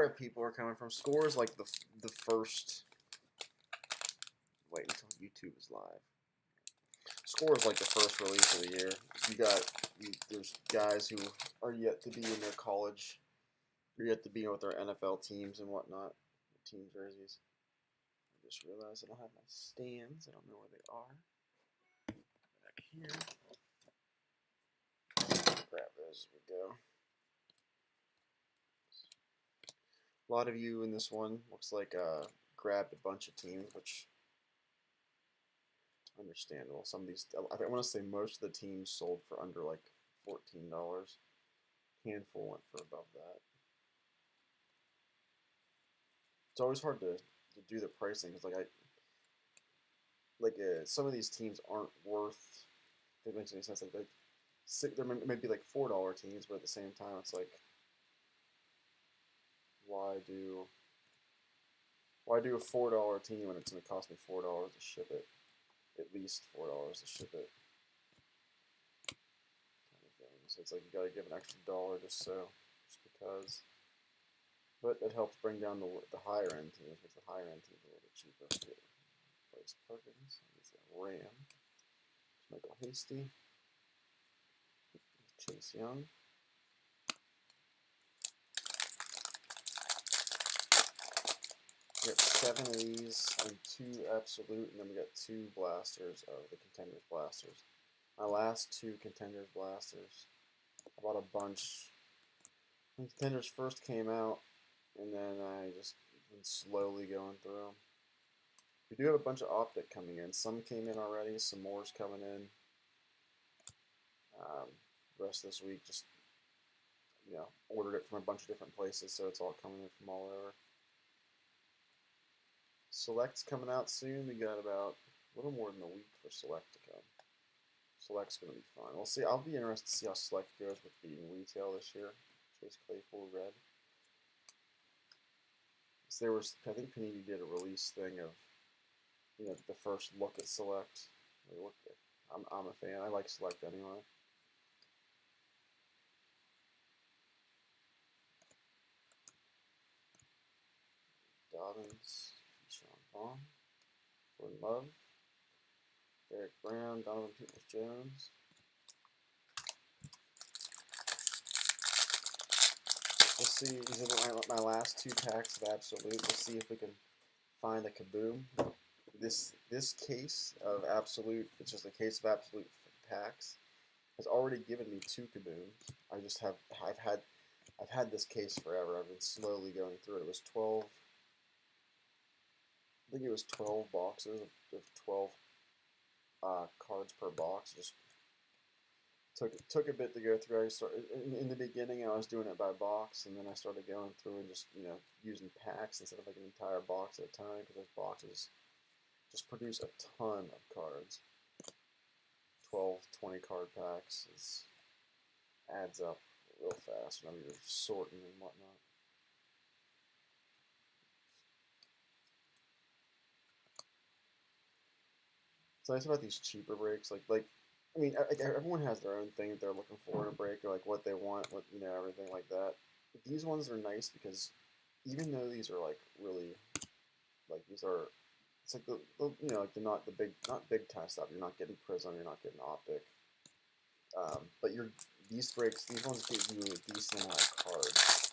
where people are coming from. Score is like the first. Wait until YouTube is live. Score is like the first release of the year. There's guys who are yet to be in their college, or yet to be with their NFL teams and whatnot, team jerseys. I just realized I don't have my stands. I don't know where they are. Back here. Grab those as we go. A lot of you in this one looks like grabbed a bunch of teams, which understandable. Some of these, I want to say most of the teams sold for under like $14. Handful went for above that. It's always hard to do the pricing because some of these teams aren't worth. If it makes any sense. There may be like $4 teams, but at the same time, it's like, why do a $4 team when it's going to cost me $4 to ship it? At least $4 to ship it. Kind of thing. So it's like you got to give an extra $1 just because. But it helps bring down the higher end teams, because the higher end teams are a little bit cheaper. Bryce Perkins, he's a Ram. Michael Hasty, Chase Young. We got 7 of these and 2 Absolute, and then we got 2 blasters of the Contenders blasters. My last 2 Contenders blasters, I bought a bunch when Contenders first came out, and then I just been slowly going through them. We do have a bunch of Optic coming in. Some came in already, some more's coming in. The rest of this week, just ordered it from a bunch of different places, so it's all coming in from all over. Select's coming out soon. We got about a little more than a week for Select to come. Select's going to be fun. We'll see. I'll be interested to see how Select goes with being retail this year. Chase Claypool red. So I think Panini did a release thing of, the first look at Select. I'm a fan. I like Select anyway. Dobbins, Sean Vaughn, Jordan Love, Derek Brown, Donovan Peoples-Jones. We'll see. These are my last 2 packs of Absolute. We'll see if we can find a Kaboom. This case of Absolute, it's just a case of Absolute packs, has already given me 2 Kabooms. I've had this case forever. I've been slowly going through it. It was 12. I think it was 12 boxes of 12 cards per box. Just took a bit to go through. I started in the beginning. I was doing it by box, and then I started going through and just using packs instead of like an entire box at a time, because those boxes just produce a ton of cards. 12, 20 card packs adds up real fast whenever you're sorting and whatnot. It's nice about these cheaper breaks. Everyone has their own thing that they're looking for in a break, or like what they want, everything like that. But these ones are nice because even though these are like really, these are, it's like not big time stuff. You're not getting Prism, you're not getting Optic. But these ones give you a decent amount of cards.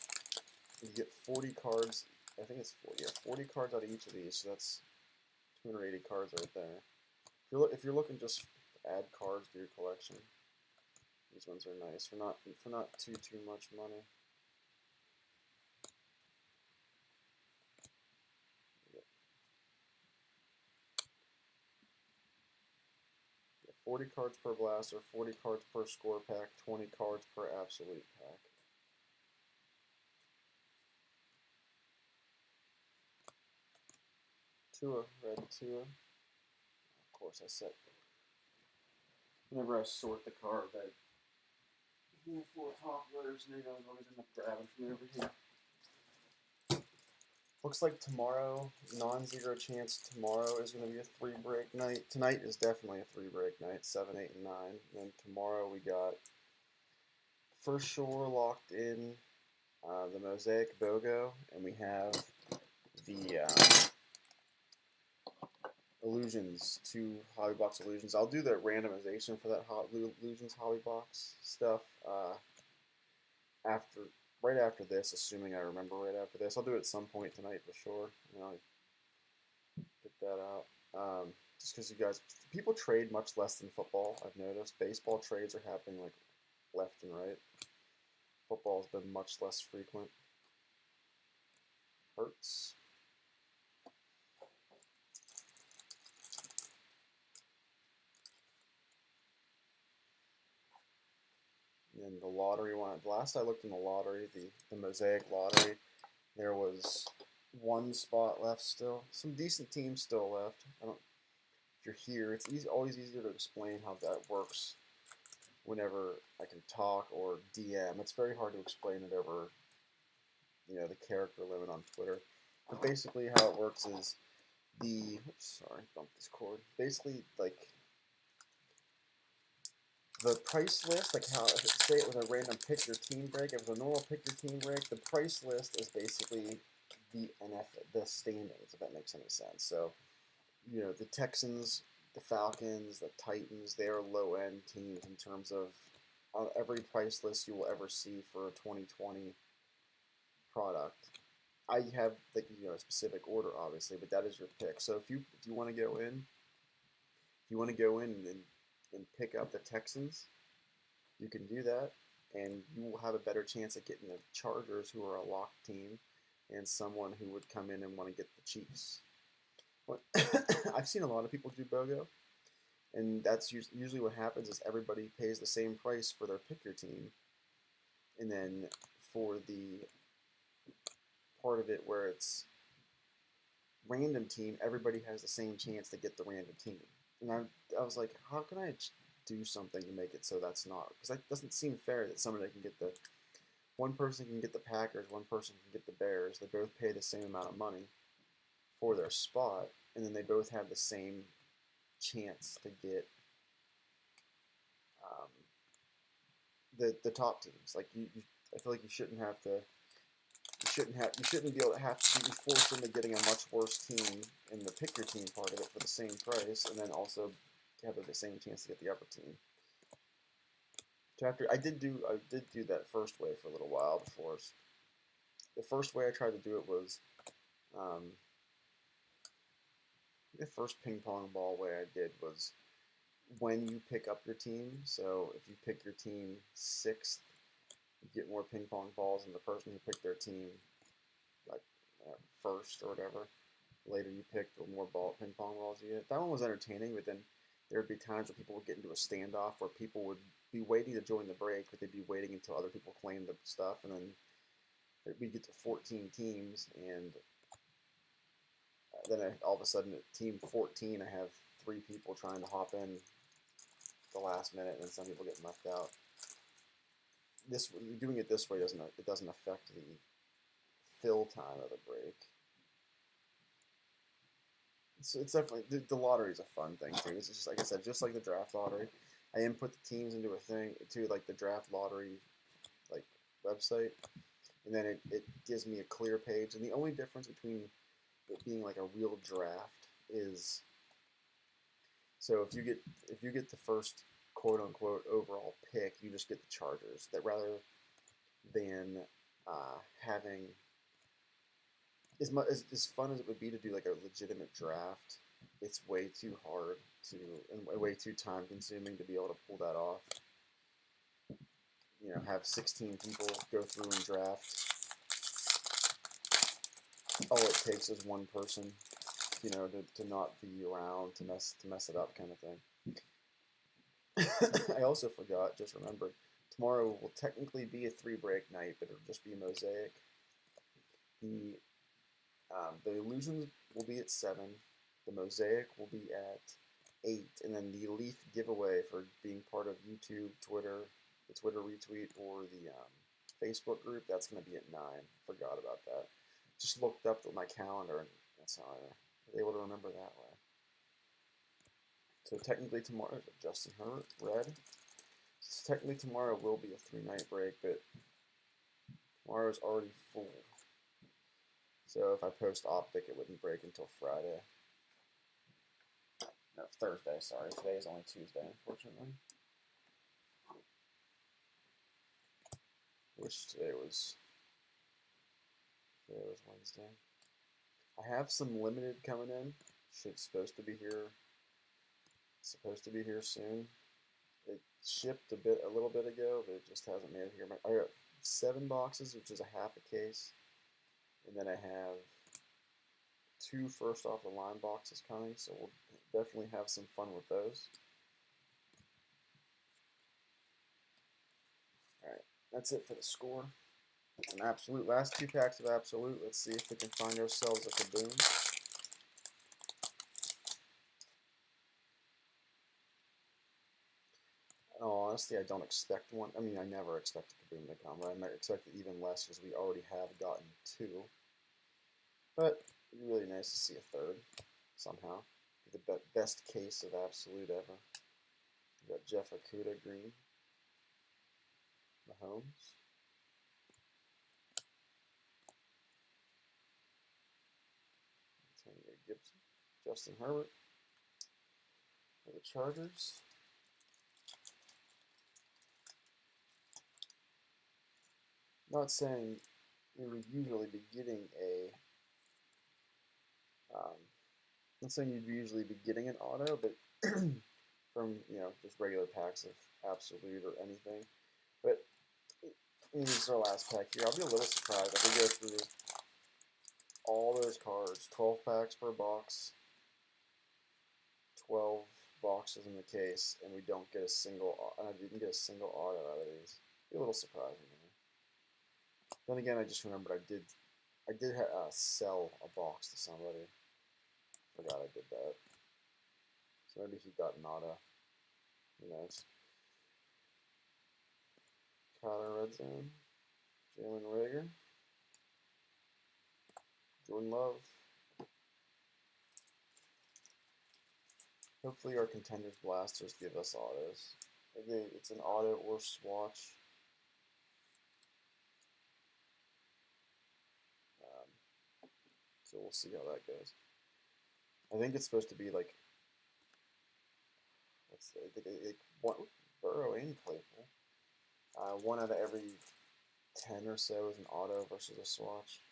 You get 40 cards. I think it's 40. Yeah, 40 cards out of each of these. So that's 280 cards right there. If you're looking just to add cards to your collection, these ones are nice for not too much money. 40 cards per blaster, 40 cards per score pack, 20 cards per Absolute pack. Tua, red Tua. Of course, whenever I sort the card, I full of top letters, and I always end up grabbing from over here. Looks like tomorrow, non-zero chance tomorrow is going to be a 3-break night. Tonight is definitely a 3-break night, 7, 8, and 9. And then tomorrow we got For Sure locked in the Mosaic BOGO, and we have the Illusions, 2 Hobby Box Illusions. I'll do the randomization for that Illusions Hobby Box stuff after, right after this, assuming I remember right after this. I'll do it at some point tonight for sure. Get that out. Just because you guys, people trade much less than football. I've noticed baseball trades are happening like left and right. Football's been much less frequent. Hurts. And the lottery one. Last I looked in the lottery, the Mosaic lottery, there was 1 spot left still. Some decent teams still left. I don't. If you're here, it's always easier to explain how that works whenever I can talk or DM. It's very hard to explain it over, the character limit on Twitter. But basically, how it works is bumped this cord. Basically, like the price list, like how say it was a random pick your team break. If it was a normal pick your team break, the price list is basically the standings. If that makes any sense. So, the Texans, the Falcons, the Titans, they are low end teams in terms of on every price list you will ever see for a 2020 product. I have a specific order obviously, but that is your pick. So if you want to go in, and pick up the Texans, you can do that, and you will have a better chance at getting the Chargers, who are a locked team, and someone who would come in and want to get the Chiefs. But I've seen a lot of people do BOGO, and that's usually what happens is everybody pays the same price for their pick your team, and then for the part of it where it's random team, everybody has the same chance to get the random team. And I was like, how can I do something to make it so that's not? Because that doesn't seem fair that somebody can get one person can get the Packers, one person can get the Bears. They both pay the same amount of money for their spot, and then they both have the same chance to get the top teams. Like I feel like you shouldn't have to. You shouldn't be able to have to be forced into getting a much worse team in the pick your team part of it for the same price, and then also have the same chance to get the upper team. I did do that first way for a little while before. The first way I tried to do it was the first ping pong ball way I did was when you pick up your team. So if you pick your team 6th, you get more ping pong balls than the person who picked their team like first or whatever. Later you pick, the more ping pong balls you get. That one was entertaining, but then there would be times where people would get into a standoff where people would be waiting to join the break, but they'd be waiting until other people claimed the stuff, and then we'd get to 14 teams, and then all of a sudden at team 14, I have 3 people trying to hop in the last minute, and some people get left out. Doing it this way doesn't affect the fill time of the break. So it's definitely the lottery is a fun thing too. It's just like I said, just like the draft lottery. I input the teams into a thing to like the draft lottery like website, and then it gives me a clear page. And the only difference between it being like a real draft is so if you get the first quote unquote overall pick, you just get the Chargers. That rather than having as fun as it would be to do like a legitimate draft, it's way too hard and way too time consuming to be able to pull that off. Have 16 people go through and draft. All it takes is one person, to not be around to mess it up, kind of thing. I also forgot, just remembered, tomorrow will technically be a 3-break night, but it'll just be Mosaic. The Illusions will be at 7. The Mosaic will be at 8, and then the Leaf giveaway for being part of YouTube, Twitter, the Twitter retweet, or the Facebook group, that's going to be at 9. Forgot about that. Just looked up at my calendar, and that's how I was able to remember that way. So technically tomorrow, Justin Herbert, red. So technically tomorrow will be a 3-night break, but Tomorrow's already full. So if I post Optic, it wouldn't break until Friday. No, Thursday, sorry. Today is only Tuesday, unfortunately. Wish today was Wednesday. I have some limited coming in. Supposed to be here soon. It shipped a little bit ago, but it just hasn't made it here. I got 7 boxes, which is a half a case, and then I have 2 first off the line boxes coming, so we'll definitely have some fun with those. All right, that's it for the score. It's an absolute. Last 2 packs of absolute. Let's see if we can find ourselves a Kaboom. Oh, honestly, I don't expect one. I mean, I never expect a Kaboom to come. I might expect it even less because we already have gotten 2. But it'd be really nice to see a third somehow. Be the best case of absolute ever. We got Jeff Okudah green. Mahomes. Antonio Gibson. Justin Herbert. For the Chargers. Not saying we would usually be getting a. Not saying you'd usually be getting an auto, but from just regular packs of absolute or anything. But I mean, this is our last pack here. I'll be a little surprised if we go through all those cards, 12 packs per box, 12 boxes in the case, and we don't get a single. I didn't get a single auto out of these. It'd be a little surprising to me. Then again, I just remembered I did sell a box to somebody. Forgot I did that. So maybe he got an auto. Who knows? Kyler Red Zone. Jalen Reagor. Jordan Love. Hopefully our Contenders Blasters give us autos. Maybe it's an auto or swatch. So we'll see how that goes. I think it's supposed to be like, Burrow and Claypool. 1 out of every 10 or so is an auto versus a swatch.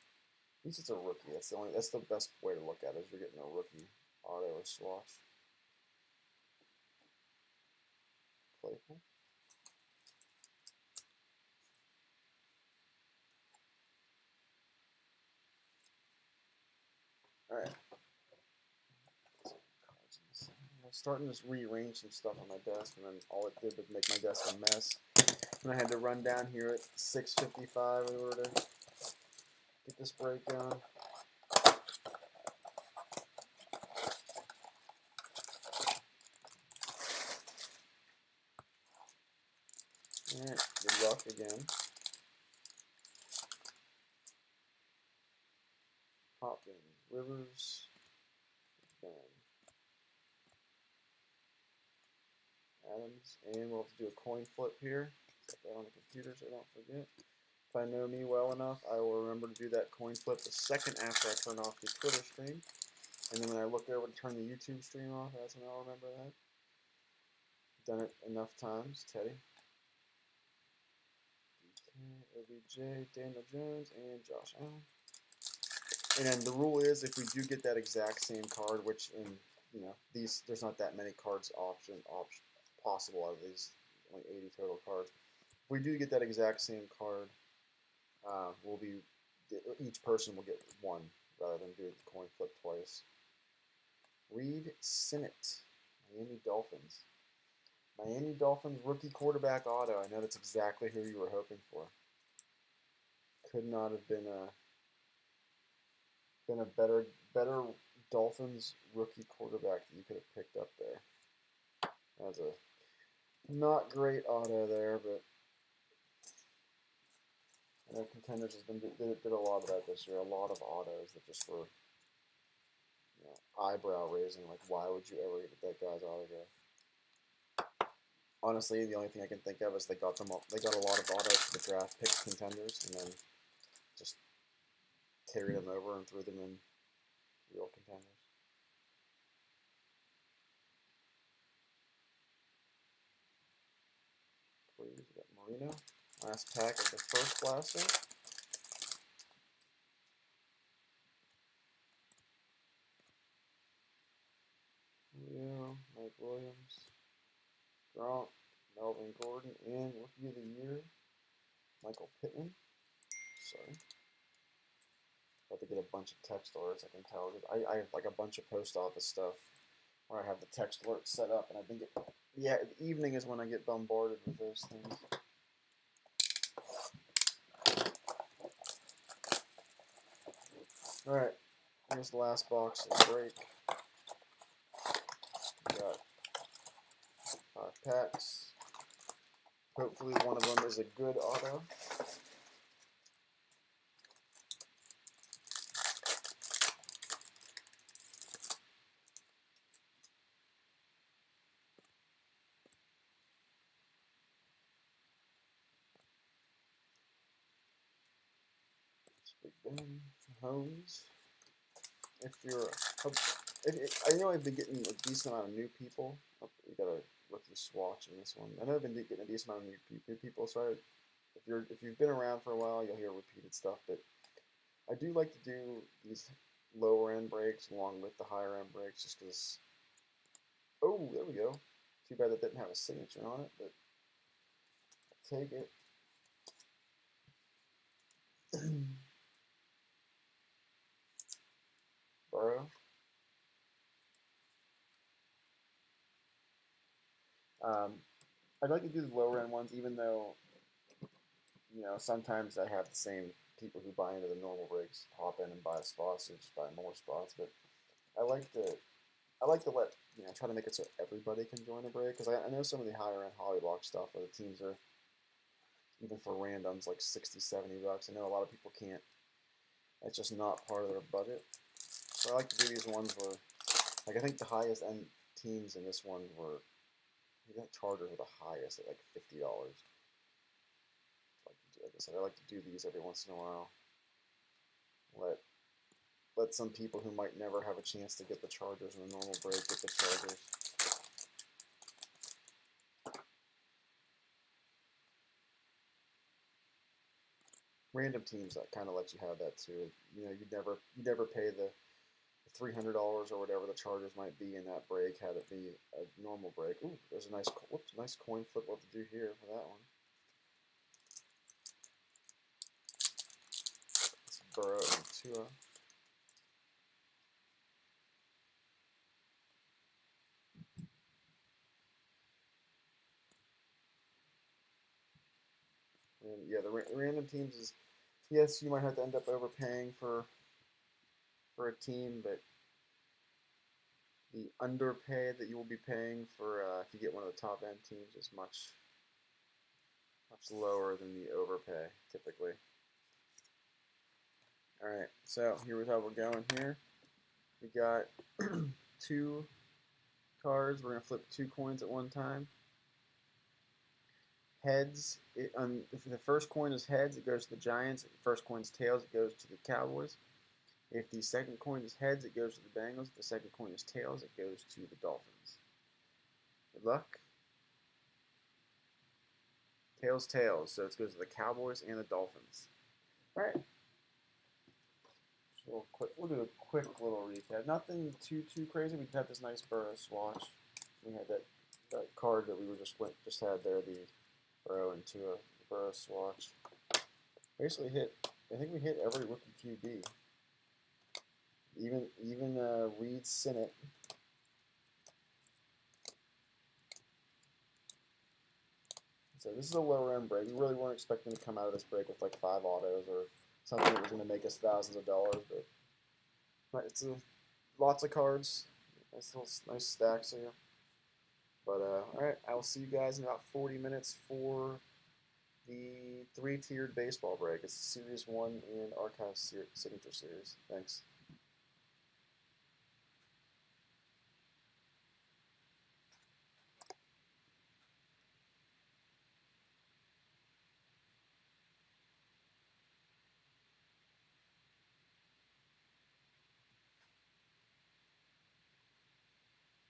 At least it's a rookie. That's the best way to look at it, is you're getting a rookie auto or swatch. Claypool. Alright. I'm starting to rearrange some stuff on my desk, and then all it did was make my desk a mess. And I had to run down here at 6:55 in order to get this break going. Alright, good luck again. Hopkins, Rivers, Ben, Adams, and we'll have to do a coin flip here. Set that on the computer so I don't forget. If I know me well enough, I will remember to do that coin flip the second after I turn off the Twitter stream. And then when I look over to turn the YouTube stream off, that's when I'll remember that. Done it enough times. Teddy. OBJ, Daniel Jones, and Josh Allen. And then the rule is, if we do get that exact same card, which in there's not that many cards possible out of these, only 80 total cards. If we do get that exact same card, each person will get 1 rather than do the coin flip twice. Reed Sinnett, Miami Dolphins. Miami Dolphins rookie quarterback auto. I know that's exactly who you were hoping for. Could not have been a better Dolphins rookie quarterback that you could have picked up there. That's a not great auto there, but I know Contenders did a lot of that this year. A lot of autos that just were eyebrow raising. Like, why would you ever get that guy's autograph? Honestly, the only thing I can think of is they got a lot of autos for the draft pick Contenders, and then carried them over and threw them in real containers. Please, we got Marino. Last pack of the first blaster. Julio, Mike Williams, Gronk, Melvin Gordon, and Rookie of the Year, Michael Pittman. Sorry. About to get a bunch of text alerts, I can tell. I have like a bunch of post office stuff where I have the text alerts set up, and I've been getting, yeah, the evening is when I get bombarded with those things. Alright, here's the last box of the break. We got 5 packs. Hopefully one of them is a good auto. Big Ben, Holmes. If you're, I know I've been getting a decent amount of new people. You got a rookie swatch in this one. I know I've been getting a decent amount of new people. So if you've been around for a while, you'll hear repeated stuff. But I do like to do these lower end breaks along with the higher end breaks, just because. Oh, there we go. Too bad that didn't have a signature on it, but I'll take it. Burrow. I'd like to do the lower end ones, even though, you know, sometimes I have the same people who buy into the normal breaks hop in and buy spots, so just buy more spots. But I like to let, you know, try to make it so everybody can join a break, because I know some of the higher end Hollyblock stuff where the teams are, even for randoms, like 60, 70 bucks. I know a lot of people can't. It's just not part of their budget. So I like to do these ones where, like, I think the highest end teams in this one were, I think Chargers were the highest at like $50. Like I said, I like to do these every once in a while. Let some people who might never have a chance to get the Chargers in a normal break get the Chargers. Random teams that kind of let you have that too. You know, you never pay the $300 or whatever the Chargers might be in that break had it be a normal break. Ooh, there's a nice coin flip we'll have to do here for that one. It's Burrow and Tua. And yeah, the random teams is, yes, you might have to end up overpaying for a team, but the underpay that you will be paying for if you get one of the top end teams is much lower than the overpay typically. All right, so here's how we're going here. We got 2 cards. We're gonna flip 2 coins at one time. Heads. If the first coin is heads, it goes to the Giants. If the first coin is tails, it goes to the Cowboys. If the second coin is heads, it goes to the Bengals. If the second coin is tails, it goes to the Dolphins. Good luck. Tails, tails. So it goes to the Cowboys and the Dolphins. All right. So we'll do a quick little recap. Nothing too crazy. We had this nice Burrow swatch. We had that card that we were just had there, the Burrow and Tua Burrow swatch. Basically hit. I think we hit every rookie QB. Even Reed Sinnett. So this is a lower end break. We really weren't expecting to come out of this break with like 5 autos or something that was going to make us thousands of dollars, but it's lots of cards. Nice stacks here. But all right, I will see you guys in about 40 minutes for the 3-tiered baseball break. It's Series 1 and Archive Signature Series. Thanks.